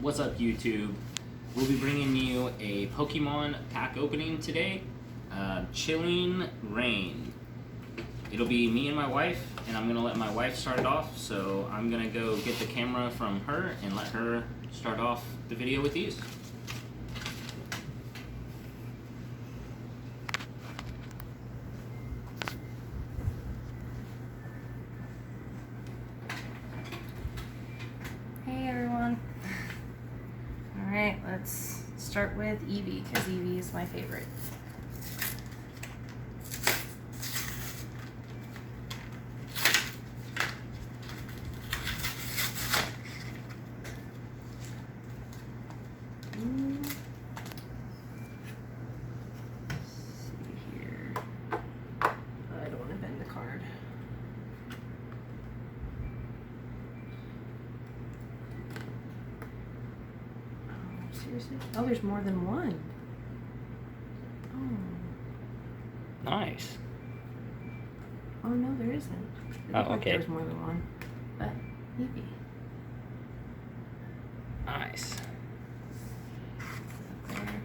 What's up, YouTube? We'll be bringing you a Pokemon pack opening today. Chilling Rain. It'll be me and my wife, and I'm gonna let my wife start it off. So I'm gonna go get the camera from her and let her start off the video with these. Hey everyone. Alright, let's start with Eevee, because Eevee is my favorite. See here. I don't want to bend the card. Seriously? Oh, there's more than one. Oh. Nice. Oh no, there isn't. It looked like there was more than one. But maybe. Nice. There.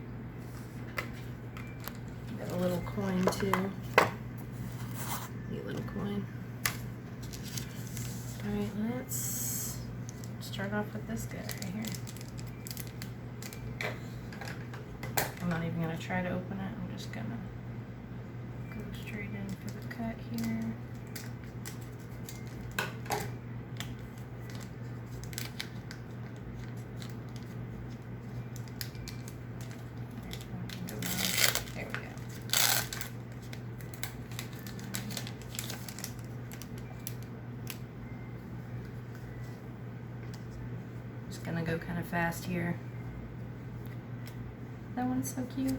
Got a little coin too. Neat little coin. Alright, let's start off with this guy right here. I'm not even going to try to open it. I'm just going to go straight in for the cut here. There we go. Just going to go kind of fast here. That one's so cute.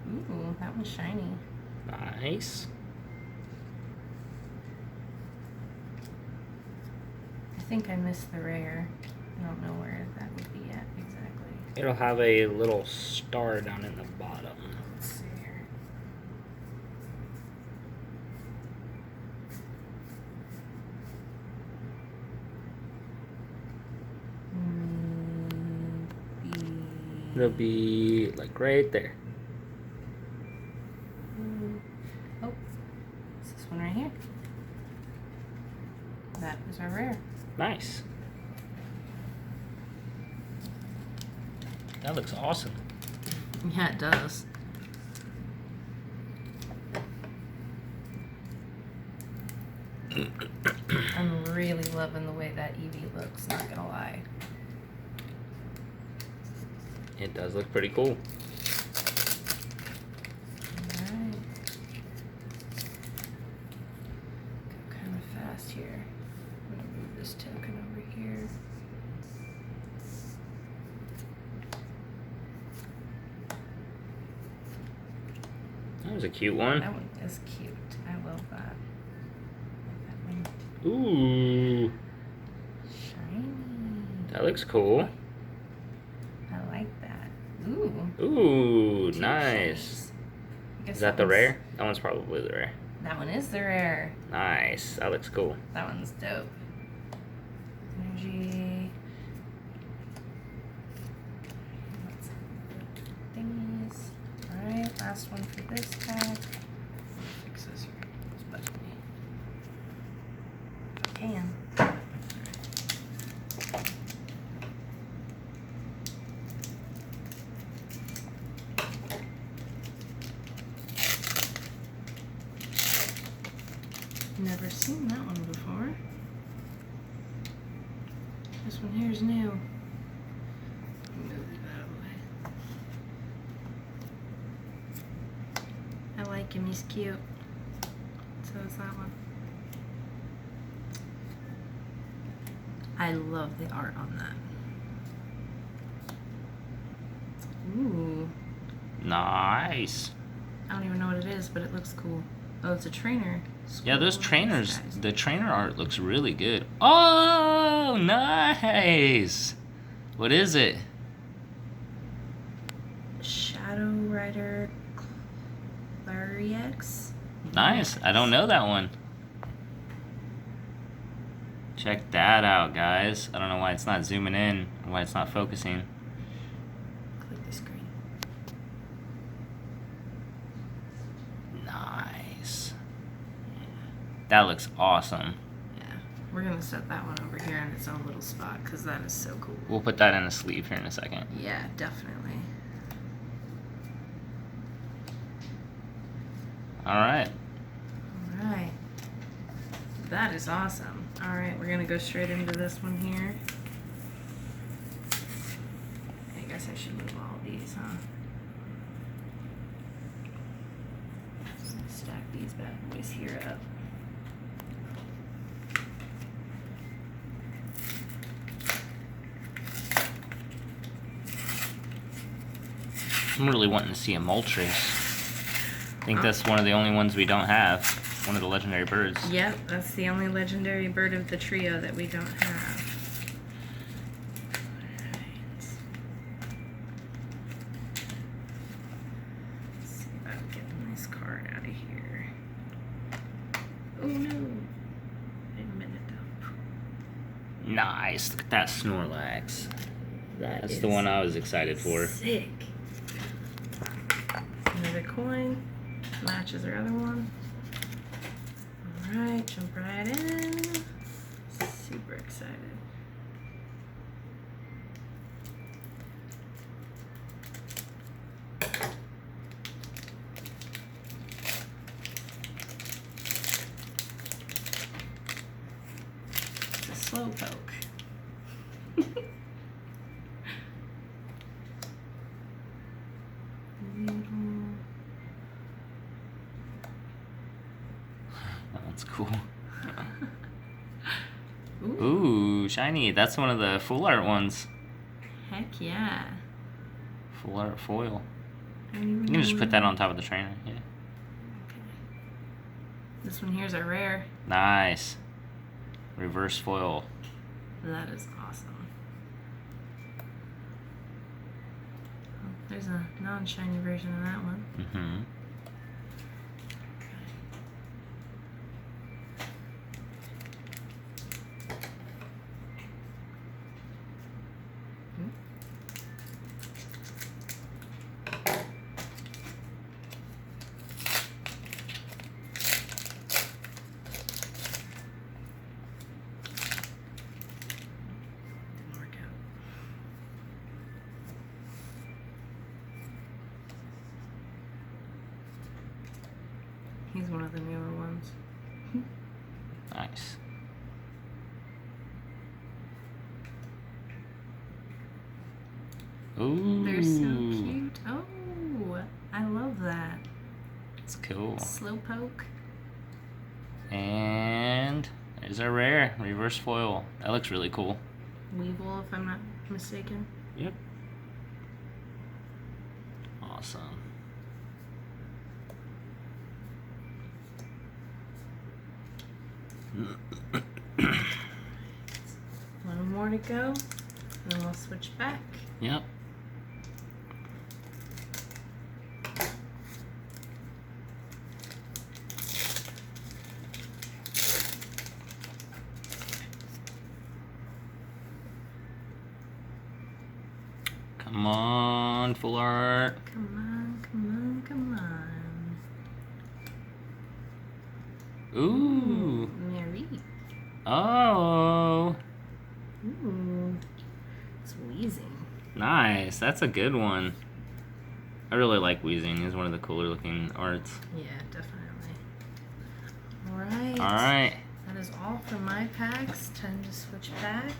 Ooh, that one's shiny. Nice. I think I missed the rare. I don't know where that would be at exactly. It'll have a little star down in the bottom. Let's see here. It'll be like right there. Oh, it's this one right here. That is our rare. Nice. That looks awesome. Yeah, it does. I'm really loving the way that Eevee looks, not gonna lie. It does look pretty cool. Alright. Go kind of fast here. I'm gonna move this token over here. That was a cute one. That one is cute. I love that. That one. Ooh. Shiny. That looks cool. I like that. Ooh. Ooh, Two nice. shinies. Is that the rare? That one's probably the rare. That one is the rare. Nice. That looks cool. That one's dope. Energy. Thingies. Alright, last one for this pack. Fix this here. It's bugging me. If I can. Never seen that one before. This one here is new. Move that away. I like him, he's cute. So is that one. I love the art on that. Ooh. Nice. I don't even know what it is, but it looks cool. Oh, it's a trainer. Yeah, those trainers, the trainer art looks really good. Oh, nice. What is it? Shadow Rider Clarex. Nice. I don't know that one. Check that out, guys. I don't know why it's not zooming in, or why it's not focusing. Click the screen. Nice. Yeah. That looks awesome. Yeah. We're gonna set that one over here in its own little spot because that is so cool. We'll put that in a sleeve here in a second. Yeah, definitely. Alright. Alright. That is awesome. Alright, we're gonna go straight into this one here. I guess I should move all these, huh? Stack these bad boys here up. I'm really wanting to see a Moltres. I think that's one of the only ones we don't have. One of the legendary birds. Yep, that's the only legendary bird of the trio that we don't have. Alright. Let's see if I can get a nice card out of here. Oh no! Didn't mean it though. Nice. Look at that Snorlax. That's the is one I was excited for. Sick. Another coin. Matches our other one. Alright, jump right in. Super excited. It's a slow poke. That's cool. Ooh. Ooh, shiny. That's one of the full art ones. Heck yeah. Full art foil. I don't even You can just know put that on top of the trainer. Yeah. Okay. This one here's a rare. Nice. Reverse foil. That is awesome. Oh, there's a non-shiny version of that one. Mm-hmm. Didn't work out. He's one of the newer ones. Nice. Ooh. They're so cute. Oh, I love that. It's cool. Slowpoke. And there's our rare reverse foil. That looks really cool. Weevil, if I'm not mistaken. Yep. Awesome. One more to go, and then we'll switch back. Yep. Come on, full art. Come on, come on, come on. Ooh. Mary. Oh. Ooh. It's wheezing. Nice. That's a good one. I really like Weezing. He's one of the cooler looking arts. Yeah, definitely. Alright. Alright. That is all for my packs. Time to switch back.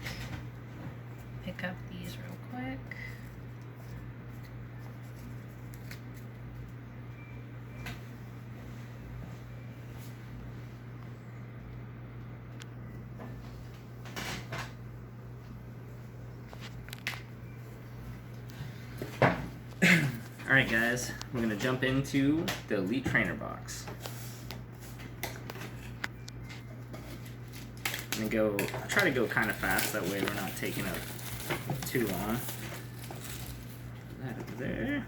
Pick up these real quick. Alright guys, we're gonna jump into the Elite Trainer box. I'm gonna try to go kind of fast, that way we're not taking up too long. Put that over there.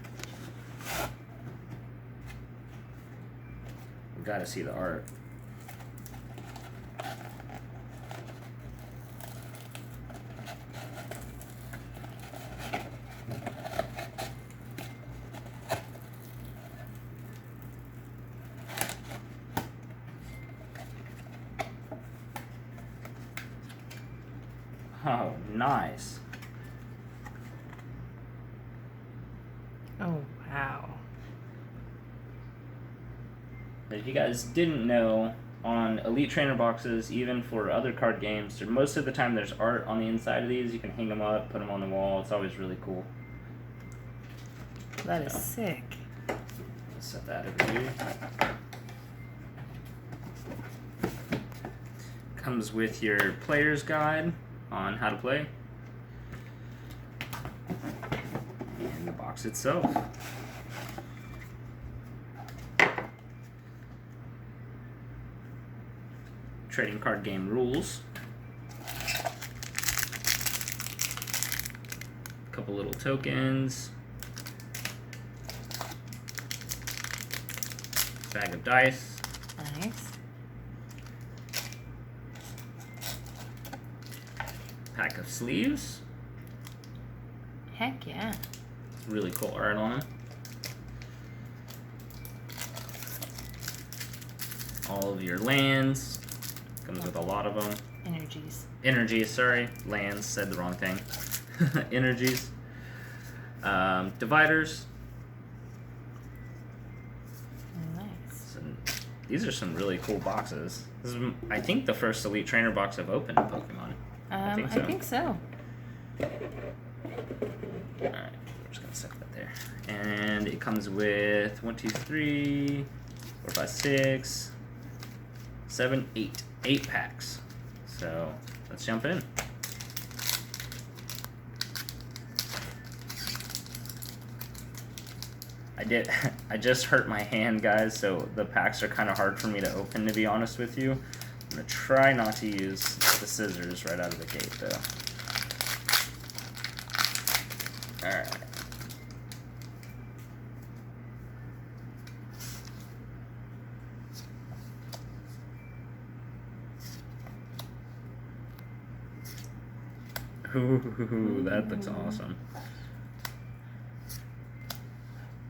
We gotta see the art. Oh, nice. Oh, wow. If you guys didn't know, on Elite Trainer boxes, even for other card games, most of the time there's art on the inside of these. You can hang them up, put them on the wall. It's always really cool. That is sick. Set that over here. Comes with your player's guide on how to play. And the box itself. Trading card game rules. Couple little tokens. Bag of dice. Nice. Pack of sleeves. Heck yeah. Really cool art on them. All of your lands. Comes with a lot of them. Energies. Energies, sorry. Lands, said the wrong thing. Energies. Dividers. Nice. These are some really cool boxes. This is, I think, the first Elite Trainer box I've opened in Pokemon. I think so. Alright, we're just gonna set that there. And it comes with 1, 2, 3, 4, 5, 6, 7, 8. 8 packs. So let's jump in. I just hurt my hand, guys, so the packs are kind of hard for me to open, to be honest with you. I'm gonna try not to use the scissors right out of the gate, though. Alright. Ooh, that looks awesome.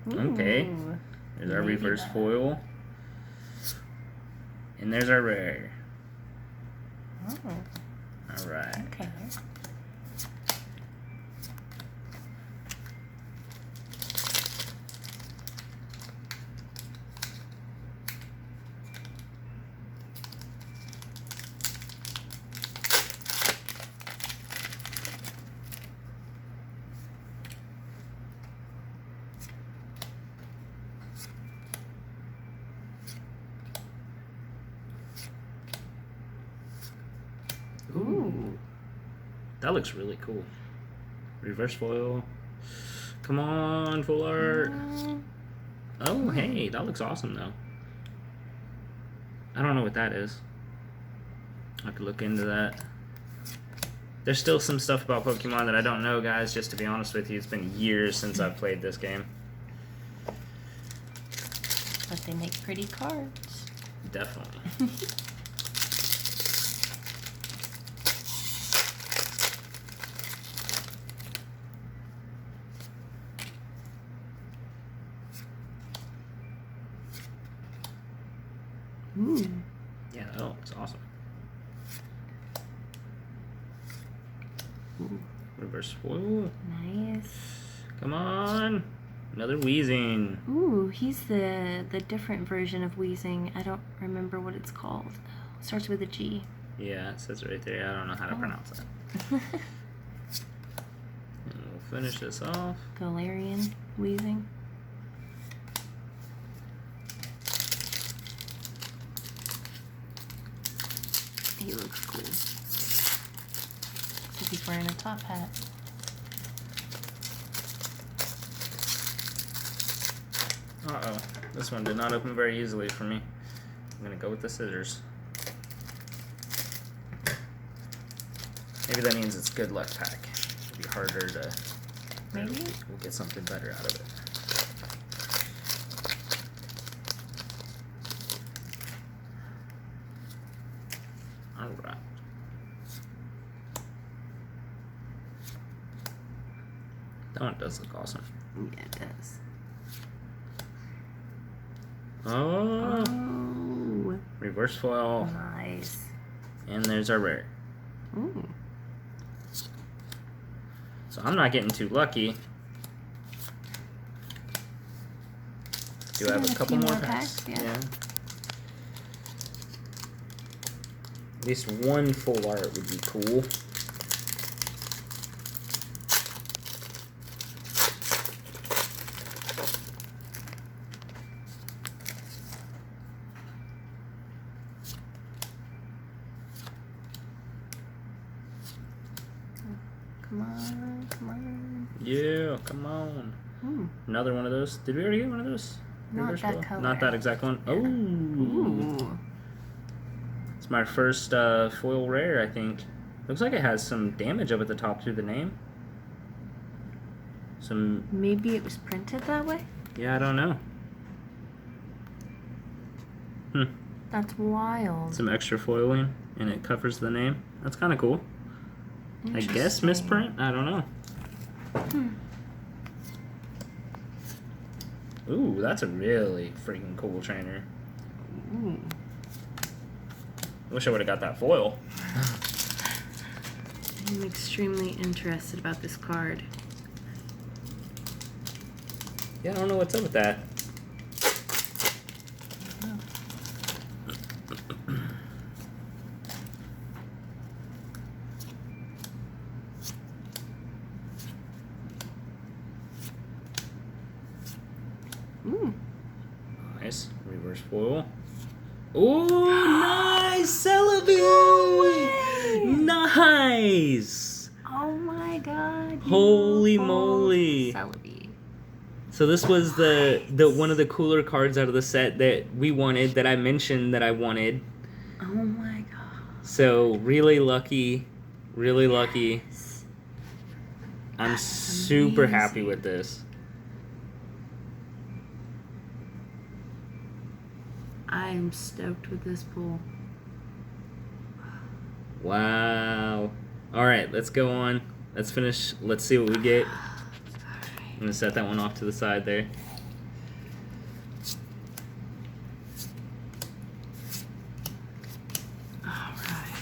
Okay, there's our reverse foil. And there's our rare. Oh. Alright. Okay. Ooh. That looks really cool. Reverse foil. Come on, full art. Oh, hey, that looks awesome, though. I don't know what that is. I could look into that. There's still some stuff about Pokemon that I don't know, guys, just to be honest with you. It's been years since I've played this game. But they make pretty cards. Definitely. Ooh. Yeah, that looks awesome. Ooh. Reverse foil. Nice. Come on. Another Weezing. Ooh, he's the different version of Weezing. I don't remember what it's called. Starts with a G. Yeah, it says it right there. I don't know how to pronounce that. And we'll finish this off. Galarian Weezing. He looks cool. Looks like he's wearing a top hat. Uh-oh. This one did not open very easily for me. I'm gonna go with the scissors. Maybe that means it's good luck pack. It'll be harder to... Maybe? We'll get something better out of it. Alright. That one does look awesome. Yeah, it does. Oh! Oh. Reverse foil. Nice. And there's our rare. Ooh. So I'm not getting too lucky. Do I have a couple more packs? Yeah. At least one full art would be cool. Come on, come on. Yeah, come on. Another one of those. Did we already get one of those? Not Reverse that foil? color. Not that exact one. Yeah. Oh. Ooh. It's my first foil rare, I think. Looks like it has some damage up at the top through the name. Some. Maybe it was printed that way? Yeah, I don't know. That's wild. Some extra foiling, and it covers the name. That's kind of cool. I guess misprint? I don't know. Ooh, that's a really freaking cool trainer. Ooh. Wish I would have got that foil. I'm extremely interested about this card. Yeah, I don't know what's up with that. Ooh. Nice. Reverse foil. Ooh, nice! Celebi! Nice! Oh my god. Holy beautiful moly. Celebi. So this was the one of the cooler cards out of the set that we wanted, that I mentioned that I wanted. Oh my god. So really lucky. Really lucky. Yes. I'm That's super happy amazing. with this. I am stoked with this pull. Wow. Alright, let's go on. Let's finish. Let's see what we get. I'm going to set that one off to the side there. Alright.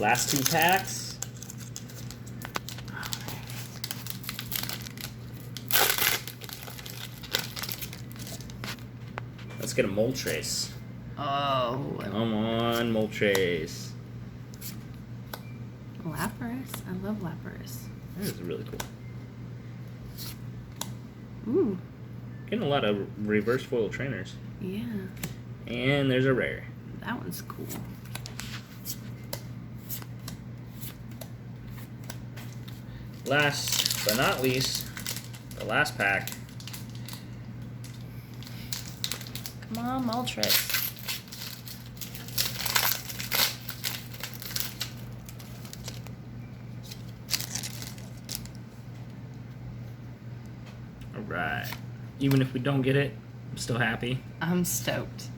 Last two packs. Let's get a Moltres. Oh. Come on, Moltres. Lapras. I love Lapras. That is really cool. Ooh. Getting a lot of reverse foil trainers. Yeah. And there's a rare. That one's cool. Last but not least, the last pack. Come on, Moltres. Alright. Even if we don't get it, I'm still happy. I'm stoked.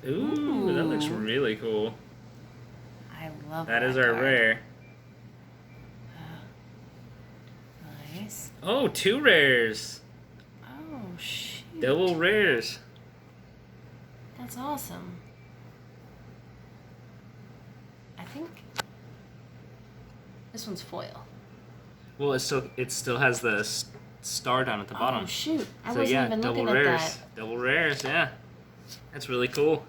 Ooh, that looks Ooh. really cool. I love That that is our card. rare. Nice. Oh, two rares. Oh, shoot. Double rares. That's awesome. I think this one's foil. Well, it still has the star down at the bottom. Oh, shoot. I So wasn't yeah, even double looking at rares. that. Double rares, yeah. That's really cool.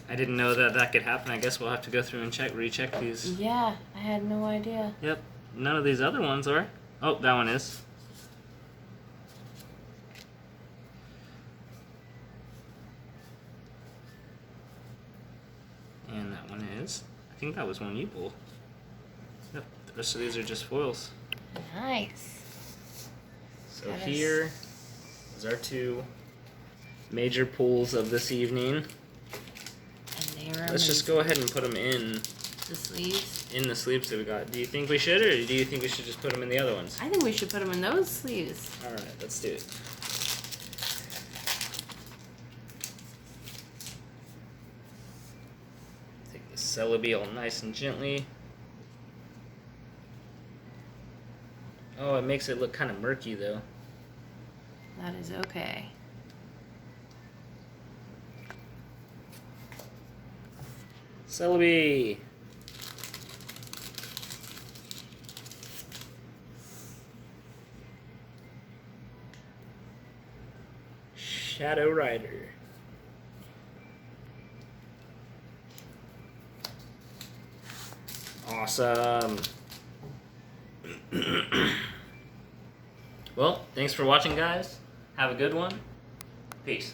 I didn't know that could happen. I guess we'll have to go through and recheck these. Yeah, I had no idea. Yep. None of these other ones are. Oh, that one is. And that one is. I think that was one you pulled. Yep. The rest of these are just foils. Nice. So That is- here is our two major pulls of this evening. And they are Let's just go ahead and put them in the sleeves. the sleeves that we got. Do you think we should, or do you think we should just put them in the other ones? I think we should put them in those sleeves. All right, let's do it. Take the Celebi all nice and gently. Oh, it makes it look kind of murky though. That is okay. Celebi. Shadow Rider. Awesome. Well, thanks for watching, guys. Have a good one. Peace.